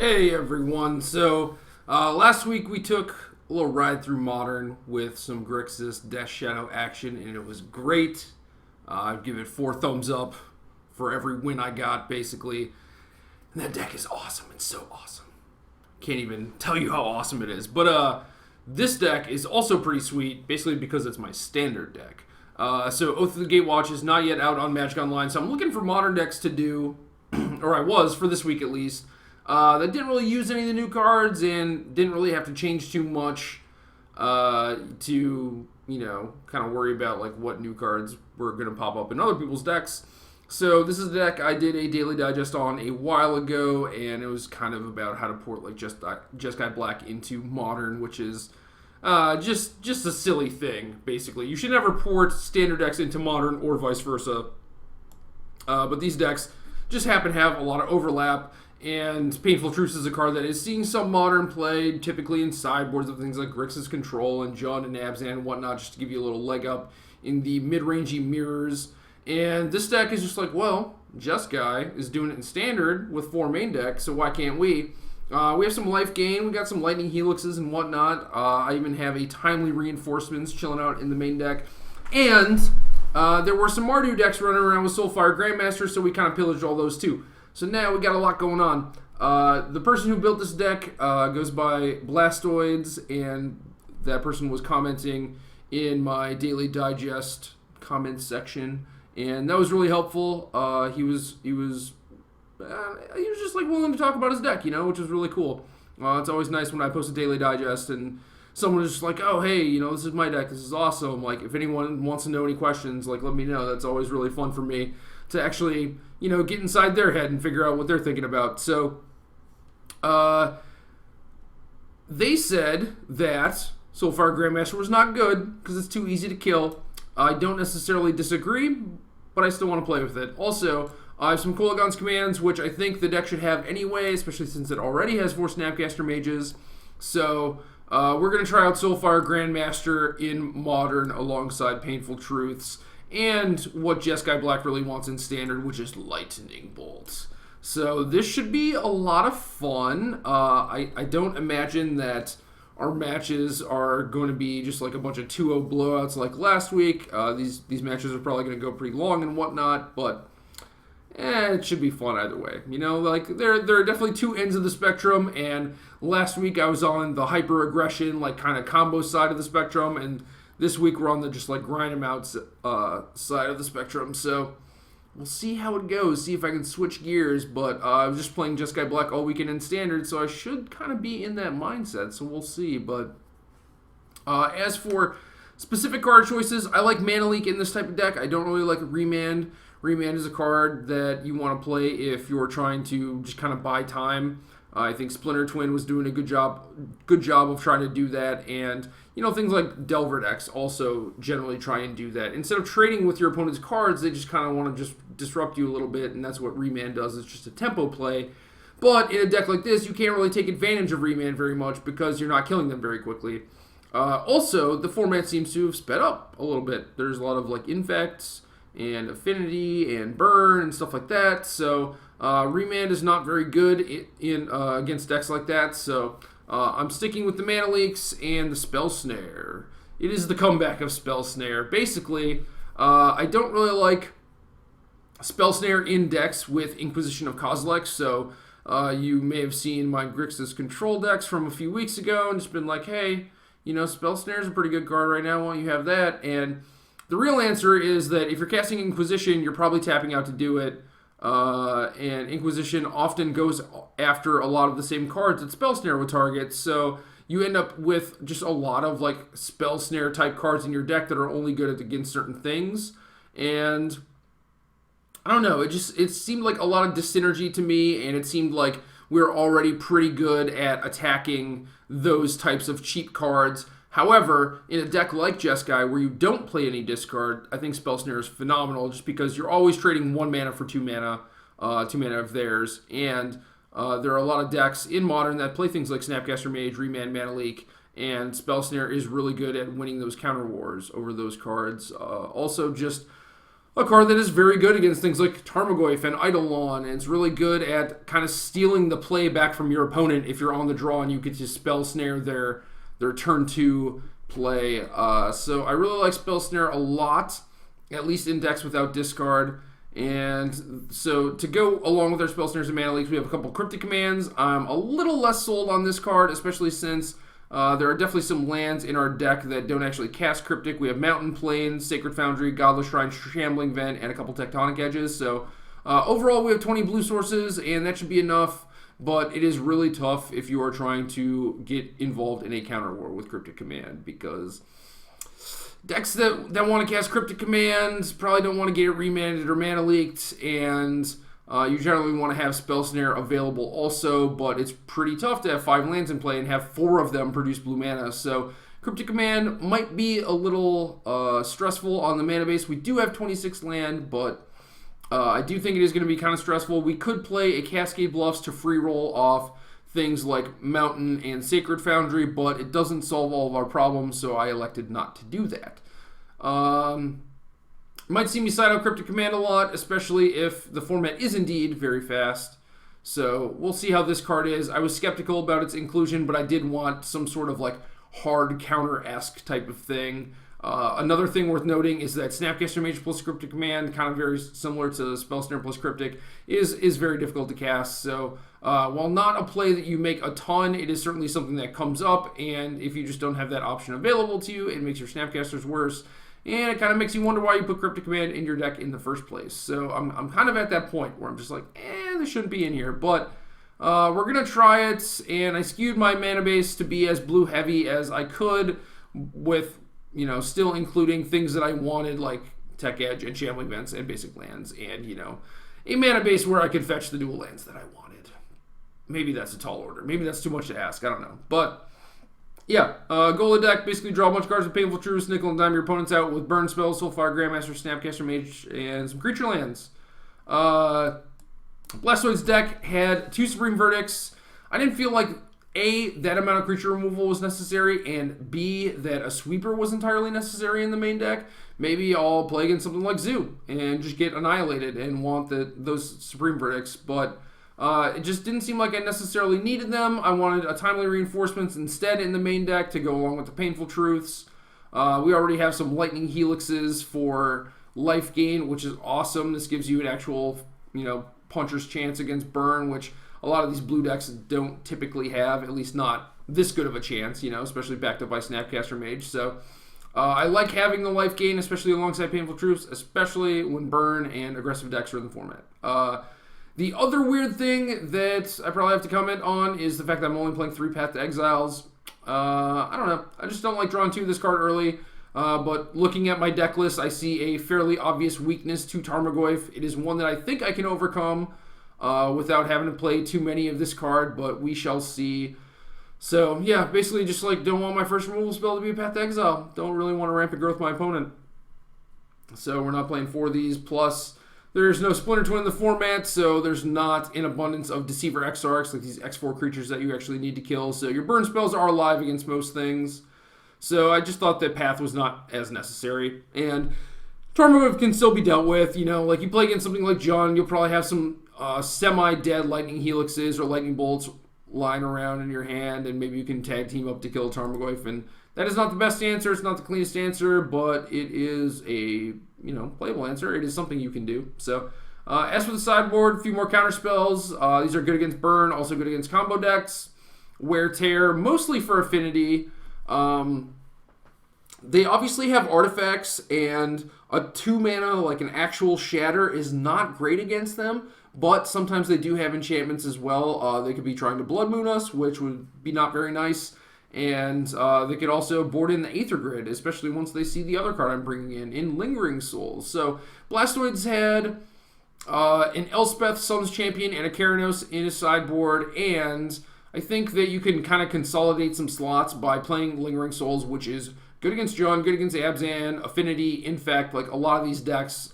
Hey everyone. Last week we took a little ride through Modern with some Grixis Death Shadow action, and it was great. I'd give it 4 thumbs up for every win I got, basically. And that deck is awesome. It's so awesome. Can't even tell you how awesome it is. But this deck is also pretty sweet, basically because it's my standard deck. So Oath of the Gatewatch is not yet out on Magic Online, so I'm looking for Modern decks to do, or I was for this week at least. That didn't really use any of the new cards and didn't really have to change too much to, kind of worry about like what new cards were going to pop up in other people's decks. So this is a deck I did a daily digest on a while ago, and it was kind of about how to port like Jeskai Black into Modern, which is just a silly thing, basically. You should never port standard decks into Modern or vice versa. But these decks just happen to have a lot of overlap. And Painful Truce is a card that is seeing some Modern play, typically in sideboards of things like Grixis Control and Jund and Abzan and whatnot, just to give you a little leg up in the mid-rangey mirrors. And this deck is just like, well, Jeskai is doing it in Standard with 4 main decks, so why can't we? We have some life gain, we got some Lightning Helixes and whatnot. I even have a Timely Reinforcements chilling out in the main deck. And there were some Mardu decks running around with Soulfire Grandmaster, so we kind of pillaged all those too. So now we got a lot going on. The person who built this deck goes by Blastoids, and that person was commenting in my daily digest comments section, and that was really helpful. He was just like willing to talk about his deck, which was really cool. It's always nice when I post a daily digest and someone is just like, oh hey, this is my deck. This is awesome. Like if anyone wants to know any questions, like let me know. That's always really fun for me to actually, get inside their head and figure out what they're thinking about. So, they said that Soulfire Grandmaster was not good because it's too easy to kill. I don't necessarily disagree, but I still want to play with it. Also, I have some Kolaghan's commands, which I think the deck should have anyway, especially since it already has 4 Snapcaster Mages. So, we're going to try out Soulfire Grandmaster in Modern alongside Painful Truths and what Jeskai Black really wants in Standard, which is Lightning Bolt. So this should be a lot of fun. I don't imagine that our matches are going to be just like a bunch of 2-0 blowouts like last week. These matches are probably going to go pretty long and whatnot, but it should be fun either way. Like there are definitely 2 ends of the spectrum, and last week I was on the hyper-aggression, like kind of combo side of the spectrum, and this week we're on the just like grind them out side of the spectrum. So we'll see how it goes, see if I can switch gears, but I was just playing Jeskai Black all weekend in Standard, so I should kind of be in that mindset, so we'll see. But as for specific card choices, I like Mana Leak in this type of deck. I don't really like Remand. Remand is a card that you want to play if you're trying to just kind of buy time. I think Splinter Twin was doing a good job of trying to do that, and things like Delver decks also generally try and do that. Instead of trading with your opponent's cards, they just kind of want to just disrupt you a little bit, and that's what Remand does. It's just a tempo play. But in a deck like this, you can't really take advantage of Remand very much because you're not killing them very quickly. Also, the format seems to have sped up a little bit. There's a lot of like Infects and Affinity and Burn and stuff like that, so Remand is not very good in against decks like that, so I'm sticking with the Mana Leaks and the Spell Snare. It is the comeback of Spell Snare. Basically, I don't really like Spell Snare in decks with Inquisition of Kozilek, so you may have seen my Grixis Control decks from a few weeks ago and just been like, hey, Spell Snare is a pretty good card right now, why don't you have that? And the real answer is that if you're casting Inquisition, you're probably tapping out to do it. And Inquisition often goes after a lot of the same cards that Spell Snare would target, so you end up with just a lot of like Spell Snare type cards in your deck that are only good against certain things. And I don't know, it seemed like a lot of dyssynergy to me, and it seemed like we were already pretty good at attacking those types of cheap cards. However, in a deck like Jeskai, where you don't play any discard, I think Spell Snare is phenomenal just because you're always trading 1 mana for 2 mana, 2 mana of theirs. And there are a lot of decks in Modern that play things like Snapcaster Mage, Remand, Mana Leak, and Spell Snare is really good at winning those counter wars over those cards. Also, just a card that is very good against things like Tarmogoyf and Eidolon, and it's really good at kind of stealing the play back from your opponent if you're on the draw and you could just Spell Snare their turn 2 play. So I really like Spell Snare a lot, at least in decks without discard. And so to go along with our Spell Snares and Mana Leaks, we have a couple Cryptic Commands. I'm a little less sold on this card, especially since there are definitely some lands in our deck that don't actually cast Cryptic. We have Mountain Plains, Sacred Foundry, Godless Shrine, Shambling Vent, and a couple Tectonic Edges. So overall, we have 20 blue sources, and that should be enough. But it is really tough if you are trying to get involved in a counter war with Cryptic Command, because decks that want to cast Cryptic Command probably don't want to get it remanded or mana leaked, and you generally want to have Spell Snare available also, but it's pretty tough to have 5 lands in play and have 4 of them produce blue mana. So Cryptic Command might be a little stressful on the mana base. We do have 26 land, but I do think it is going to be kind of stressful. We could play a Cascade Bluffs to free roll off things like Mountain and Sacred Foundry, but it doesn't solve all of our problems, so I elected not to do that. Might see me side out Cryptic Command a lot, especially if the format is indeed very fast. So we'll see how this card is. I was skeptical about its inclusion, but I did want some sort of like hard counter-esque type of thing. Another thing worth noting is that Snapcaster Mage plus Cryptic Command, kind of very similar to Spell Snare plus Cryptic, is very difficult to cast. So while not a play that you make a ton, it is certainly something that comes up, and if you just don't have that option available to you, it makes your Snapcasters worse, and it kind of makes you wonder why you put Cryptic Command in your deck in the first place. So I'm kind of at that point where I'm just like, this shouldn't be in here, but we're going to try it, and I skewed my mana base to be as blue heavy as I could with, still including things that I wanted, like Tech Edge and Shambling Vents and basic lands, and, a mana base where I could fetch the dual lands that I wanted. Maybe that's a tall order. Maybe that's too much to ask. I don't know. But, yeah, goal of the deck, basically draw a bunch of cards with Painful Truce, nickel and dime your opponents out with Burn Spells, Soulfire, Grandmaster, Snapcaster Mage, and some creature lands. Blastoids deck had 2 Supreme Verdicts. I didn't feel like A, that amount of creature removal was necessary, and B, that a sweeper was entirely necessary in the main deck. Maybe I'll play against something like Zoo and just get annihilated and want those Supreme Verdicts, but it just didn't seem like I necessarily needed them. I wanted a Timely Reinforcements instead in the main deck to go along with the Painful Truths. We already have some Lightning Helixes for life gain, which is awesome. This gives you an actual, puncher's chance against Burn, which a lot of these blue decks don't typically have, at least not this good of a chance, especially backed up by Snapcaster Mage. So I like having the life gain, especially alongside Painful Truths, especially when Burn and aggressive decks are in the format. The other weird thing that I probably have to comment on is the fact that I'm only playing 3 Path to Exiles. I don't know. I just don't like drawing 2 of this card early. But looking at my deck list, I see a fairly obvious weakness to Tarmogoyf. It is one that I think I can overcome without having to play too many of this card, but we shall see. So, yeah, basically just don't want my first removal spell to be a Path to Exile. Don't really want to rampant growth my opponent. So we're not playing 4 of these, plus there's no Splinter Twin in the format, so there's not an abundance of Deceiver Exarchs, like these X4 creatures that you actually need to kill. So your burn spells are alive against most things. So I just thought that Path was not as necessary. And Tarmogoyf can still be dealt with. Like you play against something like John, you'll probably have some semi-dead Lightning Helixes or Lightning Bolts lying around in your hand, and maybe you can tag team up to kill Tarmogoyf. And that is not the best answer. It's not the cleanest answer, but it is a playable answer. It is something you can do. So as for the sideboard, a few more counter spells. These are good against Burn, also good against combo decks. Wear Tear, mostly for affinity. They obviously have artifacts, and a 2 mana, like an actual Shatter, is not great against them, but sometimes they do have enchantments as well. They could be trying to Blood Moon us, which would be not very nice, and they could also board in the Aether Grid, especially once they see the other card I'm bringing in Lingering Souls. So Blastoids had an Elspeth, Sun's Champion, and a Keranos in his sideboard, and I think that you can kind of consolidate some slots by playing Lingering Souls, which is good against John, good against Abzan, Affinity. In fact, like a lot of these decks,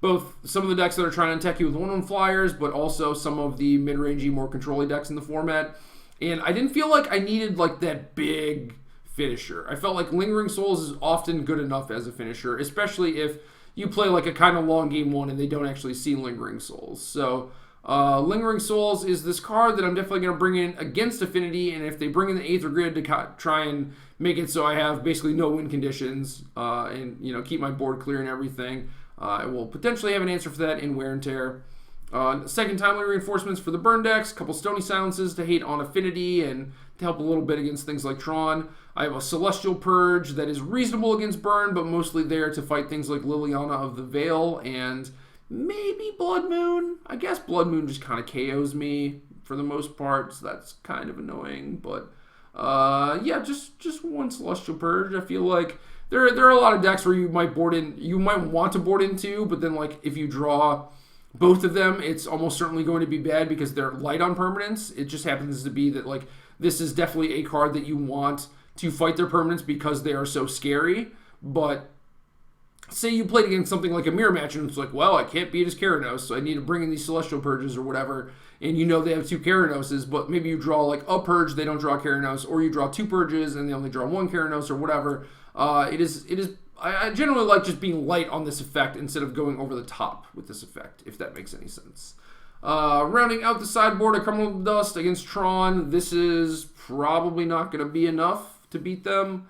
both some of the decks that are trying to attack you with 1/1 flyers, but also some of the mid-rangey, more control-y decks in the format. And I didn't feel like I needed like that big finisher. I felt like Lingering Souls is often good enough as a finisher, especially if you play like a kind of long game one and they don't actually see Lingering Souls. So Lingering Souls is this card that I'm definitely going to bring in against Affinity, and if they bring in the Aether Grid to try and make it so I have basically no win conditions and keep my board clear and everything, I will potentially have an answer for that in Wear and Tear. Second timely reinforcements for the burn decks, a couple Stony Silences to hate on Affinity and to help a little bit against things like Tron. I have a Celestial Purge that is reasonable against burn, but mostly there to fight things like Liliana of the Veil and maybe Blood Moon. I guess Blood Moon just kind of KOs me for the most part, so that's kind of annoying. But yeah, just one Celestial Purge. I feel like there are a lot of decks where you might want to board into, but then like if you draw both of them, it's almost certainly going to be bad because they're light on permanence. It just happens to be that like this is definitely a card that you want to fight their permanence because they are so scary. But say you played against something like a mirror match and it's like, well, I can't beat his Keranos, so I need to bring in these Celestial Purges or whatever, and they have 2 Keranoses, but maybe you draw like a Purge, they don't draw Keranos, or you draw 2 Purges and they only draw 1 Keranos or whatever. I generally like just being light on this effect instead of going over the top with this effect, if that makes any sense. Rounding out the sideboard, a Criminal Dust against Tron. This is probably not going to be enough to beat them.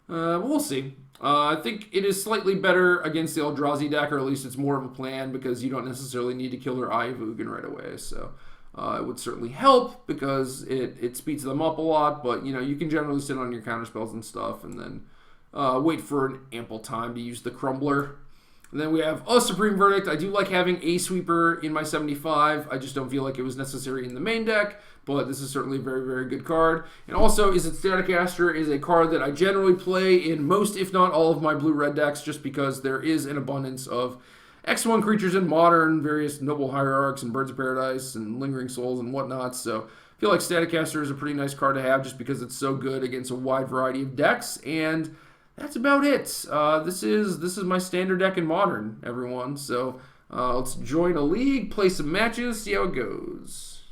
We'll see. I think it is slightly better against the Eldrazi deck, or at least it's more of a plan because you don't necessarily need to kill their Eye of Ugin right away. So it would certainly help because it speeds them up a lot, but you can generally sit on your counterspells and stuff and then wait for an ample time to use the Crumbler. And then we have a Supreme Verdict. I do like having a Sweeper in my 75. I just don't feel like it was necessary in the main deck, but this is certainly a very, very good card. And also, Is It Static Aster is a card that I generally play in most, if not all, of my blue-red decks just because there is an abundance of X1 creatures in Modern, various Noble Hierarchs and Birds of Paradise and Lingering Souls and whatnot. So I feel like Static Aster is a pretty nice card to have just because it's so good against a wide variety of decks. And that's about it. This is my standard deck in Modern, everyone. So let's join a league, play some matches, see how it goes.